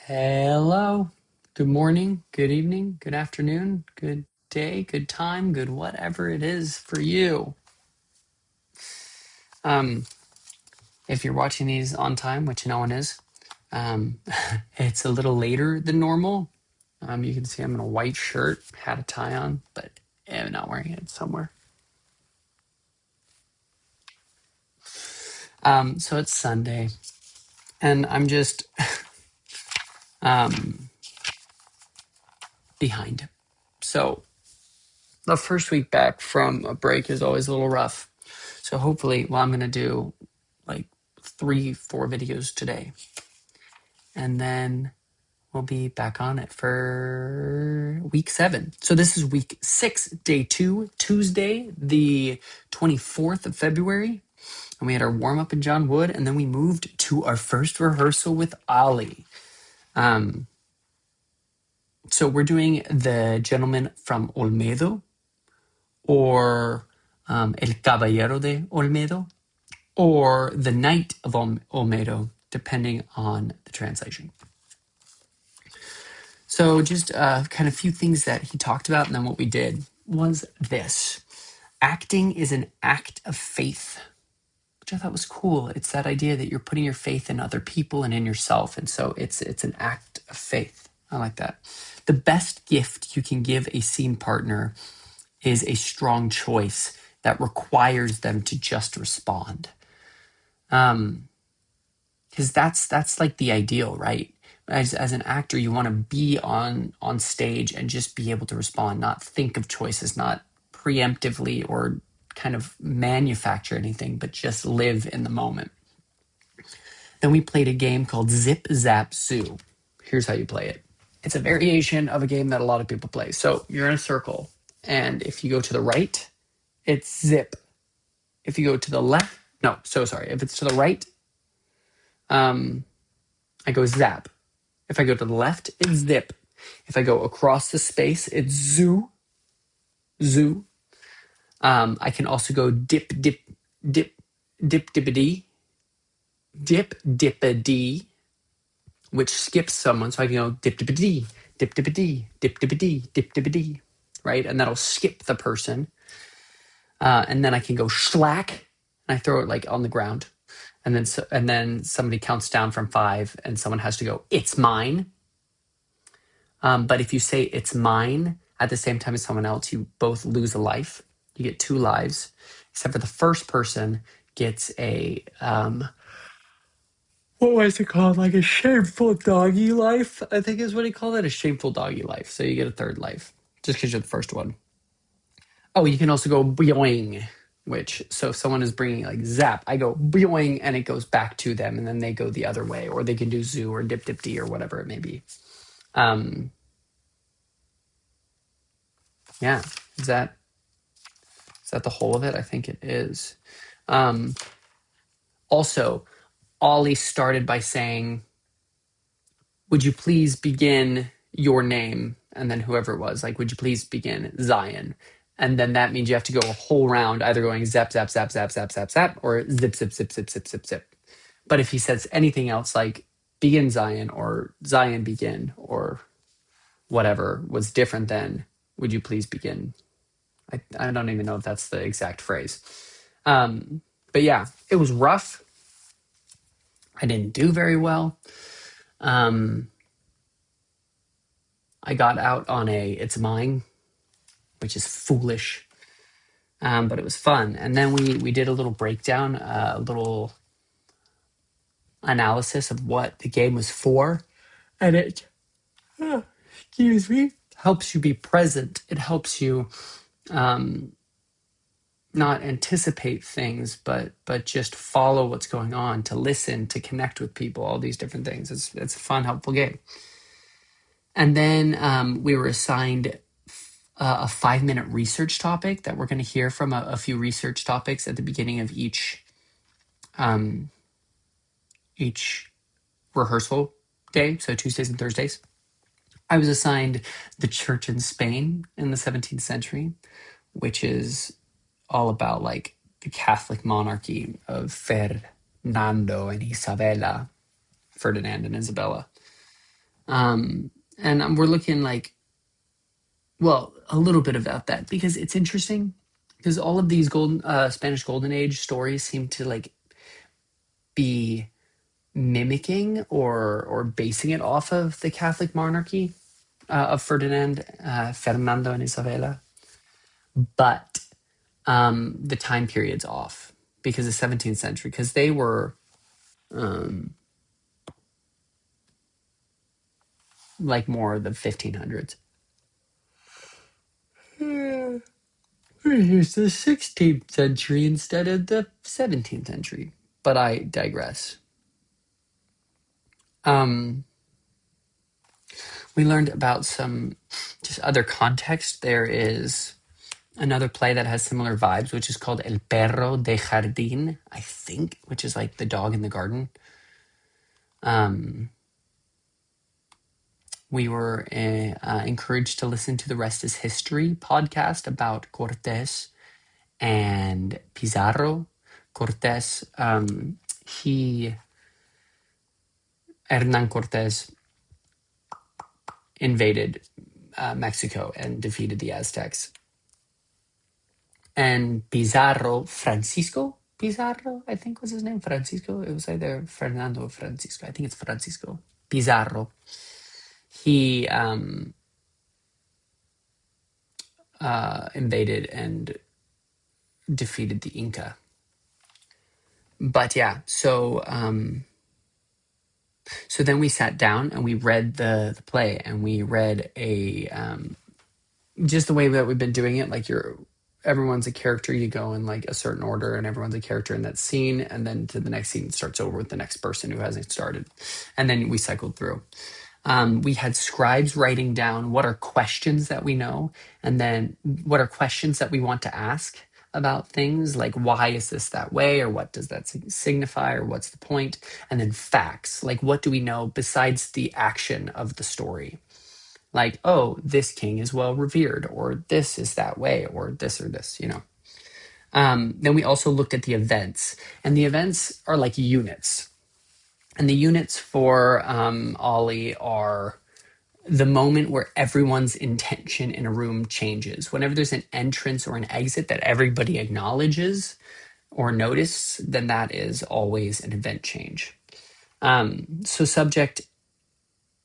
Hello. Good morning, good evening, good afternoon, good day, good time, good whatever it is for you. Um, if you're watching these on time, which no one is, it's a little later than normal. You can see I'm in a white shirt, had a tie on, but I'm not wearing it somewhere. So it's Sunday, and I'm just behind. So the first week back from a break is always a little rough. So hopefully, I'm going to do like 3-4 videos today. And then we'll be back on it for week 7. So this is week 6, day 2, Tuesday, the 24th of February. And we had our warm up in John Wood, and then we moved to our first rehearsal with Ali. So we're doing The Gentleman from Olmedo, or El Caballero de Olmedo, or The Knight of Olmedo, depending on the translation. So just kind of a few things that he talked about, and then what we did was this. Acting is an act of faith, which I thought was cool. It's that idea that you're putting your faith in other people and in yourself, and so it's an act of faith. I like that. The best gift you can give a scene partner is a strong choice that requires them to just respond. Because that's like the ideal, right? As an actor, you want to be on stage and just be able to respond, not think of choices, not preemptively or kind of manufacture anything, but just live in the moment. Then we played a game called Zip Zap Zoo. Here's how you play it. It's a variation of a game that a lot of people play. So you're in a circle, and if you go to the right, it's zip. If you go to the left, no, so sorry. If it's to the right, I go zap. If I go to the left, it's zip. If I go across the space, it's zoo. Zoo. I can also go dip, dip, dip, dip, dippity, dip, dippity, which skips someone. So I can go dip, dippity, dip, dippity, dip, dippity, dip, dippity, right? And that'll skip the person. And then I can go schlack, and I throw it like on the ground. And then somebody counts down from 5, and someone has to go, it's mine. But if you say it's mine at the same time as someone else, you both lose a life. You get 2 lives, except for the first person gets a, what was it called? Like a shameful doggy life, I think is what he called it, a shameful doggy life. So you get a 3rd life, just because you're the first one. Oh, you can also go boing, so if someone is bringing like zap, I go boing, and it goes back to them, and then they go the other way, or they can do zoo or dip dip dee or whatever it may be. Yeah, is that the whole of it? I think it is. Also, Ollie started by saying, would you please begin your name? And then whoever it was, like, would you please begin Zion? And then that means you have to go a whole round, either going zap, zap, zap, zap, zap, zap, zap, or zip, zip, zip, zip, zip, zip, zip. But if he says anything else like begin Zion or Zion begin or whatever was different than would you please begin? I don't even know if that's the exact phrase. But yeah, it was rough. I didn't do very well. I got out on a it's mine, which is foolish. But it was fun. And then we did a little breakdown, a little analysis of what the game was for. And it, excuse me, helps you be present. It helps you not anticipate things, but just follow what's going on, to listen, to connect with people, all these different things. It's a fun, helpful game. And then we were assigned a 5-minute research topic that we're going to hear from a few research topics at the beginning of each rehearsal day, so Tuesdays and Thursdays. I was assigned the church in Spain in the 17th century, which is all about like the Catholic monarchy of Fernando and Isabella, Ferdinand and Isabella. And we're looking like, well, a little bit about that because it's interesting because all of these Spanish Golden Age stories seem to like be mimicking or basing it off of the Catholic monarchy of Fernando and Isabella, but the time period's off because the 17th century, because they were um, like more the 1500s. Here's the 16th century instead of the 17th century. But I digress. Um, we learned about some just other context. There is another play that has similar vibes, which is called El Perro de Jardín, I think, which is like the dog in the garden. We were encouraged to listen to the Rest is History podcast about Cortés and Pizarro. Cortés, Hernán Cortés invaded Mexico and defeated the Aztecs. And Pizarro, Francisco Pizarro, I think was his name, Francisco. It was either Fernando or Francisco. I think it's Francisco Pizarro. He invaded and defeated the Inca. But yeah, so then we sat down and we read the play, and we read a just the way that we've been doing it. Like everyone's a character. You go in like a certain order, and everyone's a character in that scene, and then to the next scene starts over with the next person who hasn't started, and then we cycled through. We had scribes writing down what are questions that we know, and then what are questions that we want to ask about things, like why is this that way, or what does that signify, or what's the point, and then facts, like what do we know besides the action of the story, like, oh, this king is well revered, or this is that way, or this, you know. Then we also looked at the events, and the events are like units, and the units for Ollie are the moment where everyone's intention in a room changes. Whenever there's an entrance or an exit that everybody acknowledges or notices, then that is always an event change. So subject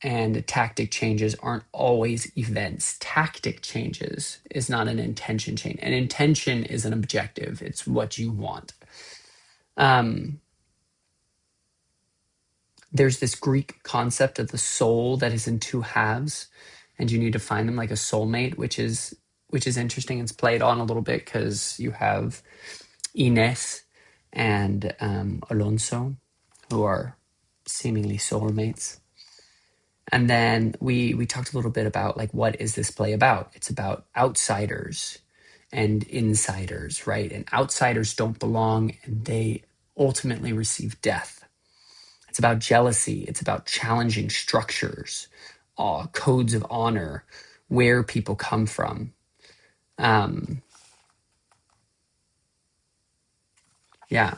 and tactic changes aren't always events. Tactic changes is not an intention change. An intention is an objective. It's what you want. There's this Greek concept of the soul that is in two halves, and you need to find them, like a soulmate, which is interesting. It's played on a little bit because you have Ines and Alonso, who are seemingly soulmates. And then we talked a little bit about like, what is this play about? It's about outsiders and insiders, right? And outsiders don't belong, and they ultimately receive death. It's about jealousy. It's about challenging structures, codes of honor, where people come from. Yeah.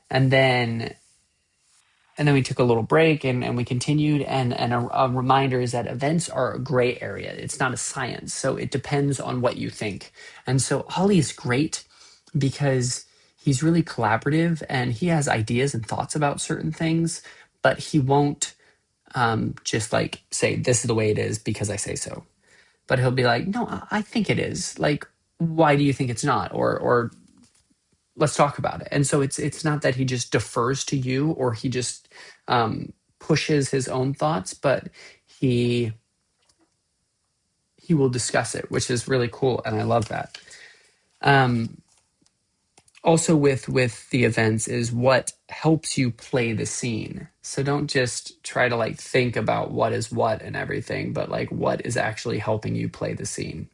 And then we took a little break, and we continued. And a reminder is that events are a gray area. It's not a science. So it depends on what you think. And so Ollie is great because he's really collaborative, and he has ideas and thoughts about certain things, but he won't just like say, this is the way it is because I say so. But he'll be like, no, I think it is. Like, why do you think it's not? Or let's talk about it. And so it's not that he just defers to you, or he just pushes his own thoughts, but he will discuss it, which is really cool, and I love that. Also with the events is what helps you play the scene. So don't just try to like think about what is what and everything, but like what is actually helping you play the scene,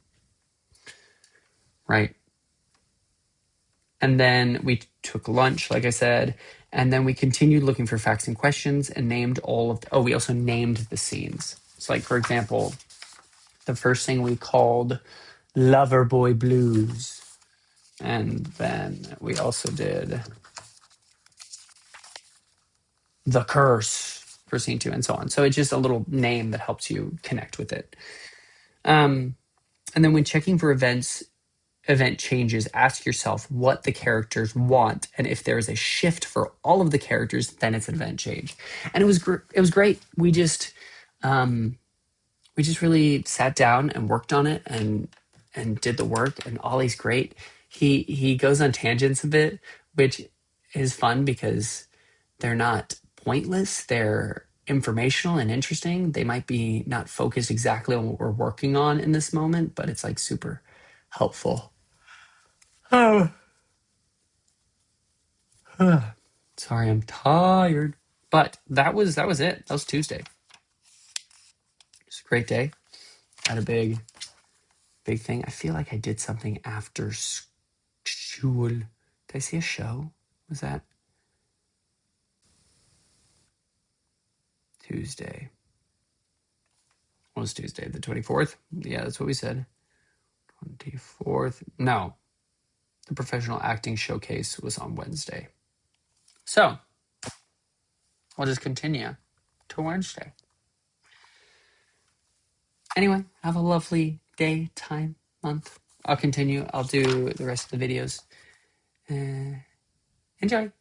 right? And then we took lunch, like I said, and then we continued looking for facts and questions and named we also named the scenes. So like, for example, the first thing we called Loverboy Blues. And then we also did The Curse. for scene 2 and so on. So it's just a little name that helps you connect with it. And then when checking for event changes, ask yourself what the characters want, and if there is a shift for all of the characters, then it's an event change. And it was great. We just really sat down and worked on it and did the work. And Ollie's great. He goes on tangents a bit, which is fun because they're not pointless. They're informational and interesting. They might be not focused exactly on what we're working on in this moment, but it's like super helpful. Oh, sorry, I'm tired. But that was it. That was Tuesday. It's a great day. Had a big thing. I feel like I did something after school. Did I see a show? Was that Tuesday? What was Tuesday? The 24th? Yeah, that's what we said. 24th. No, the professional acting showcase was on Wednesday. So we'll just continue to Wednesday. Anyway, have a lovely day, time, month. I'll continue. I'll do the rest of the videos. Enjoy.